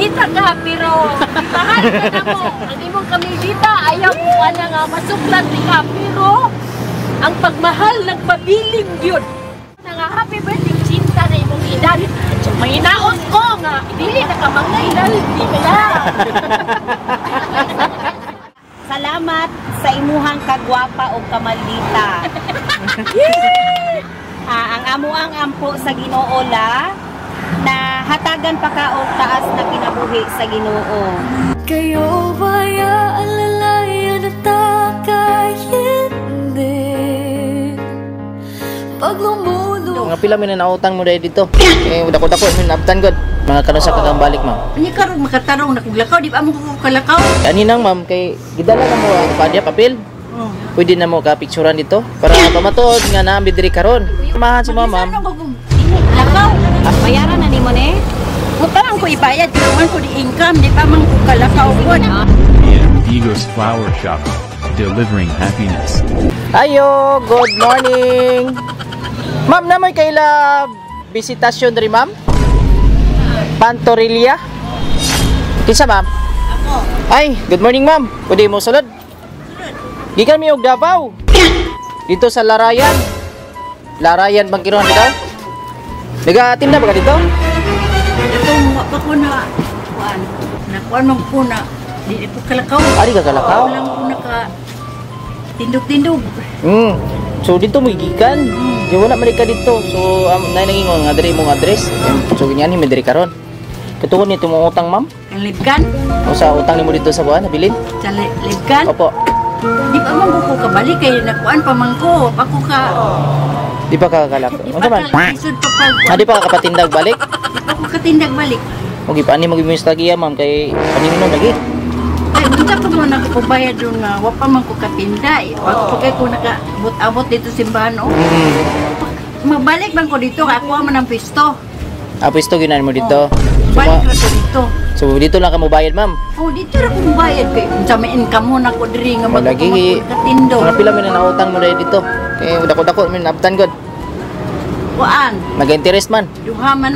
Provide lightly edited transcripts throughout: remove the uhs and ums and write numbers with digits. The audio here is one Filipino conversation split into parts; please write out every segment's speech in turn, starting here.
kamildita ka, pero mahal ka na mo. Ang imong kamildita, ayaw mo ka na nga masuklat ni ka, pero ang pagmahal nagpabiling yun. Na nga, happy birthday, Cinta na imong edad. So, may hinaot ko nga, dili na ka mangailan, di ka na. Salamat sa imuhang kagwapa o kamaldita. Ang amuang ampo sa Ginoo la na hatagan pa ka og taas na kinabuhi sa Ginoo. Kayo ba'y alalayan at takayindi pag lumulong. Mga pila may nautang mo dahil dito. Dako-dako may nabtan god. Mga karon sa kakang balik, ma'am. Hindi ka rin makatarong na kuglakaw, di ba mo kukalakaw? Ani nang, ma'am, kay gidala na mo ang padya papel. Pwede na mo ka-picturean dito para pamatuod nga naambi diri karon. Samahan si ma'am. Lakaw. Bayaran na nimo ni. Mutarang ko ibayad, kailangan ko di income, di pa man kukalakaw ko. Digos Flower Shop, delivering happiness. Ayo, good morning. Ma'am, namoy kaila bisitasyon diri, ma'am? Pantorilla? Kinsa, ma'am? Ako. Ay, good morning, ma'am. Pwede mo sulod? Gikan mi og Davao. Dito sa Larayan. Larayan bang kinuha dito? Nagatinda ba ka dito? Ito, pa ko na, nakuan mo po na, di po kalakaw. Ari ka kalakaw? Walang po naka, tindog-tindog. So dito mo gikan. Di wala man ka dito. So nay nangingon nga diri mong address. So ganyan mi diri karon. Katuon nito mo utang, ma'am? Ang libgan? O sa utang nimo dito sa buwan nabilin? Sa libgan? Opo. Di pa man ko kabalik kay nakuan pa man ko. Ako ka. Di pa ka kalako. Di Unsa man? pa isod pa pag. Di pa ka kapatindag balik? Di pa ko katindag balik. O gipaani mo gimong stagiya, ma'am, kay paningon lagi. Ay, unta pa mo nakapabayad yung wa pa man ko katinda. Wag ko kay ko nakaabot dito simbahan o. Mabalik man ko dito kay ako man ang pisto. Pwesto ginan mo dito. Balik ra ko dito. So dito lang ka mo bayad, ma'am. Oh, dito ra ko bayad kay unsa may income mo na ko diri nga Lagi magkatindo. mga pila man na utang mo dahil dito. Kay dako-dako min nabtan god. Kuan, Nag-interest man. duha man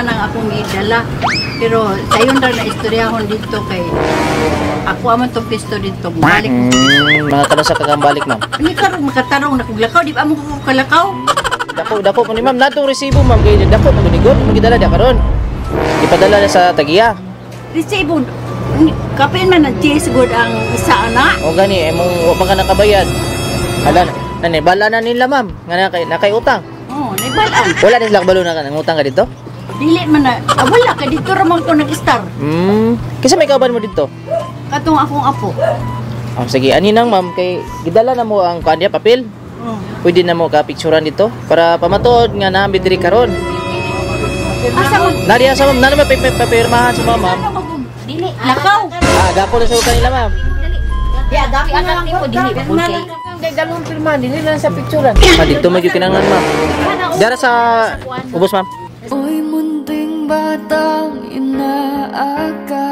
ang akong idala. Pero sayon ra na istoryahon dito kay ako aman tong pisto dito. Balik. Mga karon sa kakang balik, ma'am. Ani karon makatarong na kuglakaw, di ba mo ko kalakaw? Dako ko ni ma'am, natong resibo, ma'am, kay dako mo ni god, mo gidala dia karon. Ipadala na sa tagiya. Resibo. Kapin man ang cheese good ang isa ana. O gani, mong wa pa ka nakabayad. Hala, nani bala na nila, ma'am. Nga nakay utang. Oh, naibalan. Wala ni sila kabalo na utang ka dito? Dili man na. Wala ka dito ra man ko nag-star. Kisa may kauban mo dito? Katong akong apo. Sige, ani nang, ma'am, kay gidala na mo ang kanya papel. Pwede na mo ka-picturean dito para pamatuod nga naambi diri karon. Asa mo? Nariya sa ma'am, nana papirmahan sa ma'am. Dili. Lakaw. Gapo na sa kanila, ma'am. Ya, dami anak ko dili okay. Kay dalawang pirma dili lang sa picturean. Dito may kinangan, ma'am. Dara sa ubos, ma'am. Oy munting batang inaakay,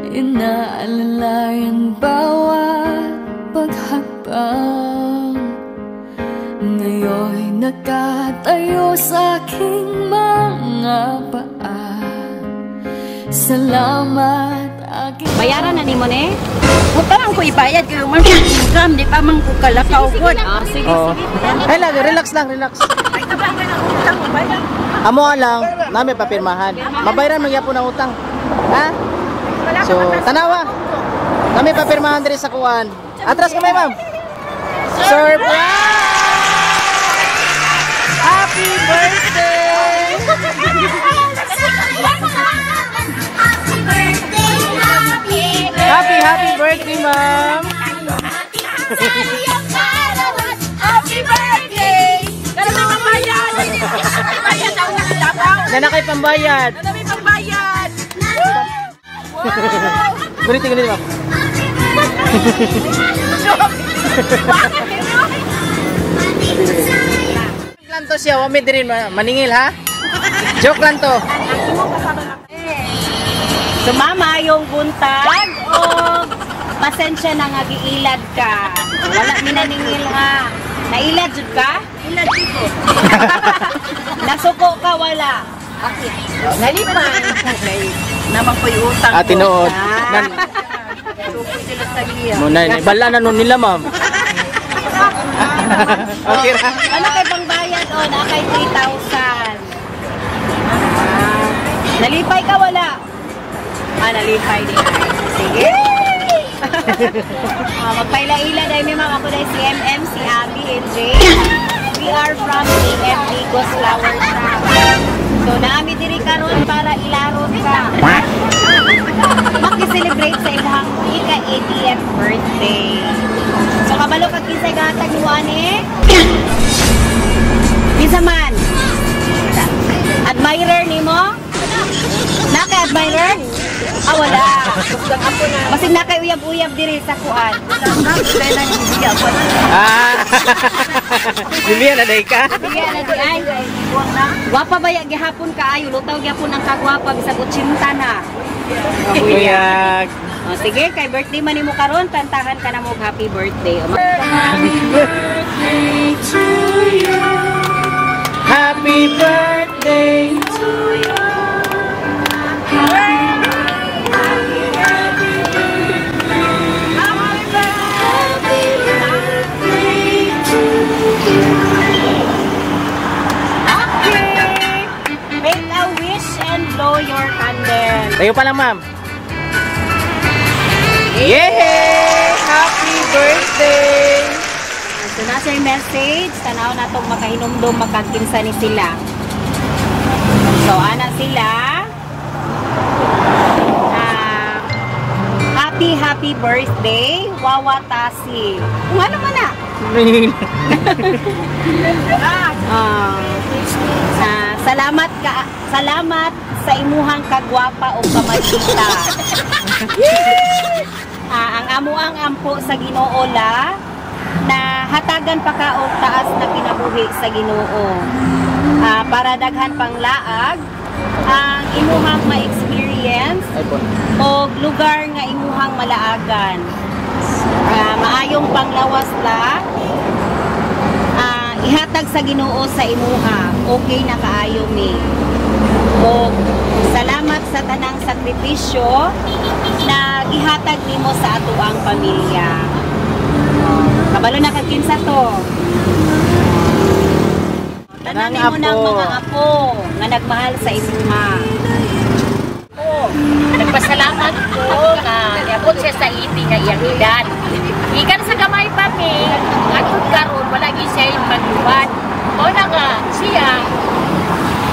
inaalalayan bawat paghakbang. Ngayon'y nakatayo sa aking mga paa. Salamat aking. Bayaran na nimo ni. Mutarang ko ibayad kay man ko income, di pa man ko kalakaw ko. Sige. Ay lang, relax lang, relax. Ay kabay na utang ko bayad. Amo lang, nami papirmahan. Mabayaran man gyapon ang utang. Ha? So, tanawa. Nami papirmahan diri sa kuan. Atras kamay, ma'am. Surprise! Happy birthday! Happy birthday, ma'am! Happy birthday! Kaya na pambayad! Pambayad ang naglabaw! Nana kay pambayad. Ano may pambayad? Guniti, ma'am. Lang to siya, wami din maningil, ha? Joke lang to. Sumama yung buntag o pasensya na nga giilad ka. Wala minaningil nga. Nailad jud ka? Ilad dito. Nasuko ka wala. Bakit? Nalipay. Naman po yung utang ko. Tinuod. Tupod sila sa iya. Muna, bala na nun nila, ma'am. Okay ra. Ano kay pang bayad o? Nakay 3,000. Nalipay ka wala? Nalipay din ay. Sige. Magpaila-ila dahil may mga ako dahil si MM, si Abby, and Jay. We are from AM Ligos Flower Shop. So, naami diri karon para ilaron ka. Maki-celebrate sa imong ika-80th birthday. So, kabalo kag kisay gatag ni Wani? Bisa man. Admirer ni mo? Naka-admirer? Wala. Basig naka-uyab-uyab diri sa kuan. Dili na day ka. Sige, na di ay. Gwapa ba ya gihapon kaayo? Lutaw gyapon ang kagwapa bisag 80 na. Kuyag. Sige, kay birthday man nimo karon, kantahan ka na mo happy birthday. Happy birthday to you. Make a wish and blow your candle. Tayo pa lang, ma'am. Yay! Happy birthday! So, nasa yung message. Tanaw na itong makahinumdum, makagkinsa ni sila. So, ana sila. Happy birthday, Wawa Tasi. Kung ano man na. Salamat sa imuhang kagwapa o kamadita. Ang amuang ampo sa Ginoo la na hatagan pa ka og taas na kinabuhi sa Ginoo. Para daghan pang laag ang imuhang ma-experience o lugar nga imuhang malaagan. Maayong panglawas la ihatag sa Ginoo sa imuha. Okay na kaayo mi. O salamat sa tanang sakripisyo na gihatag nimo sa atuang pamilya. Kabalo na kagkinsa to. Tanan nimo ng mga apo nga nagmahal sa imuha. Nagpasalamat ko nga niabot siya sa iti nga iyang edad. Ikan sa gamay pa mi, atod karon wala gyud siya magluwad. O na nga siya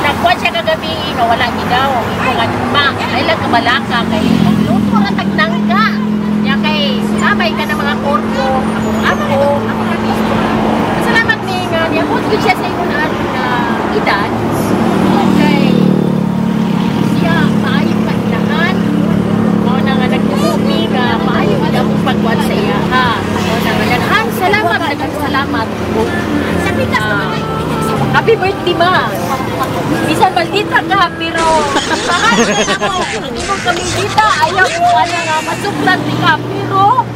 nagkuha siya kagabi nga wala gidaw imo nga tuma. Ay lang kabalaka kay luto ra tagnangka. Nya kay sabay ka ng mga korpo, akong apo, akong kabisto. Salamat mi nga niabot gyud siya sa imong edad. Kay siya maayo ka inahan. O na nga nagtumubi nga maayo ka akong pagkuhan sa iya ha. O na nga daghang salamat. Sabi ka happy birthday ma. Bisan maldita ka pero mahal ka mo. Hindi mo kami dita. Ayaw mo nga masuklat ni ka pero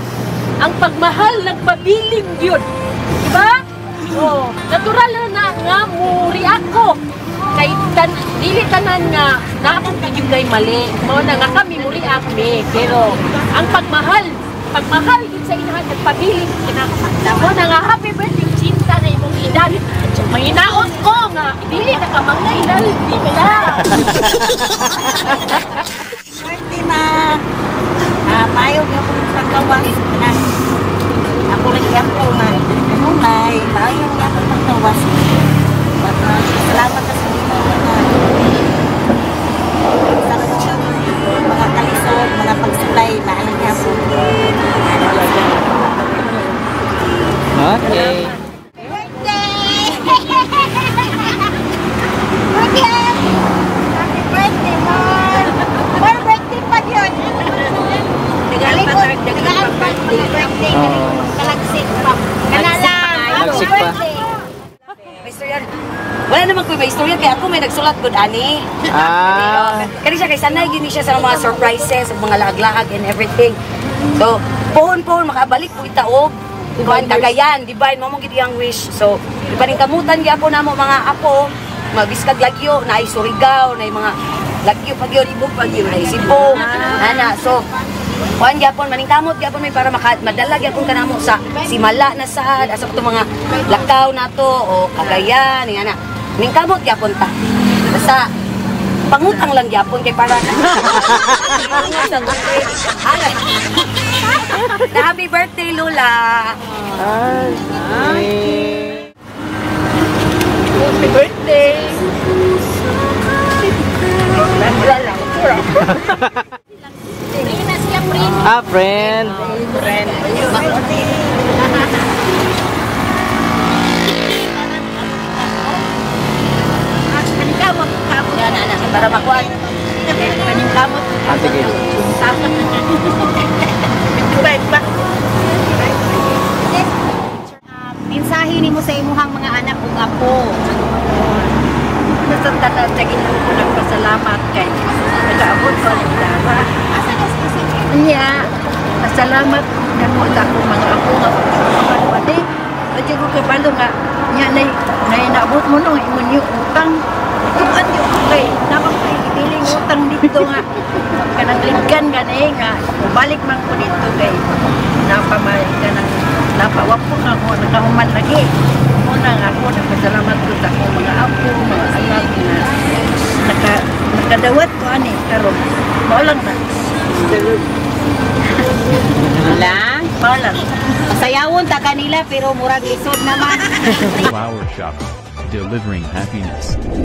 ang pagmahal nagpabiling yun. Diba? O, natural na nga muri ako. Kay dili tanan nga nakapag yung kay mali. Mao na nga kami muri akme. Pero ang pagmahal yun sa inahan nagpabiling kinakasakta. Mo na nga happy birthday cinta na imong edad. Mahinaot ko nga dili na ka mangay di pala. Birthday ma. Mayo gyapon paggawas na. Ako rin gyapon na. Mulay, mayo gyapon paggawas. Salamat sa mga kalisod, mga pagsulay, maalang gyapon. Okay. Nalagsik pa. Wala naman ko may istorya kaya ako may nagsulat gud ani. Kani siya kay sanay gini siya sa mga surprises, mga lahag-lahag and everything. So, pohon makabalik po itaog. Kuan kagayan, di ba? Mo gid yang wish. So, ipaningkamutan gyapon namo mga apo mabiskag lagyo, na Surigao, na mga lagyo pagyo, ibog pagyo, na Cebu, ana. So, kuan gyapon maningkamot gyapon may para madala gyapon kanamo sa Simala na sad asa to mga lakaw nato o Cagayan ana. Maningkamot gyapon ta. Basta pangutang lang gyapon kay para Happy birthday, Lola! Happy birthday! Hindi na siya, friend. Ah, friend. Paningkamot. Yan, anak, para makuha. Paningkamot. Ah, sige. Baik ba? Mensahe nimo sa imuhang mga anak ug apo. Basta tanan sa Ginoo ko nagpasalamat kay nag-abot ko ang dara. Niya, pasalamat namo sa akong mga apo nga pagpapalwadi. Kasi ko kabalo nga niya nay naabot mo no imong yung utang. Tuan yung kay naman ko ibiling utang dito nga. Kanang liggan gani nga balik man ko dito kay napamay kanang napawap ko nga ako nakahuman lagi. Muna nga ako nagpasalamat ko sa akong mga apo, mga anak na nakadawat ko ani karon. Maulang na. Lang, Maulang. masayawon ta kanila pero murag lisod naman. Flower Shop. Delivering happiness.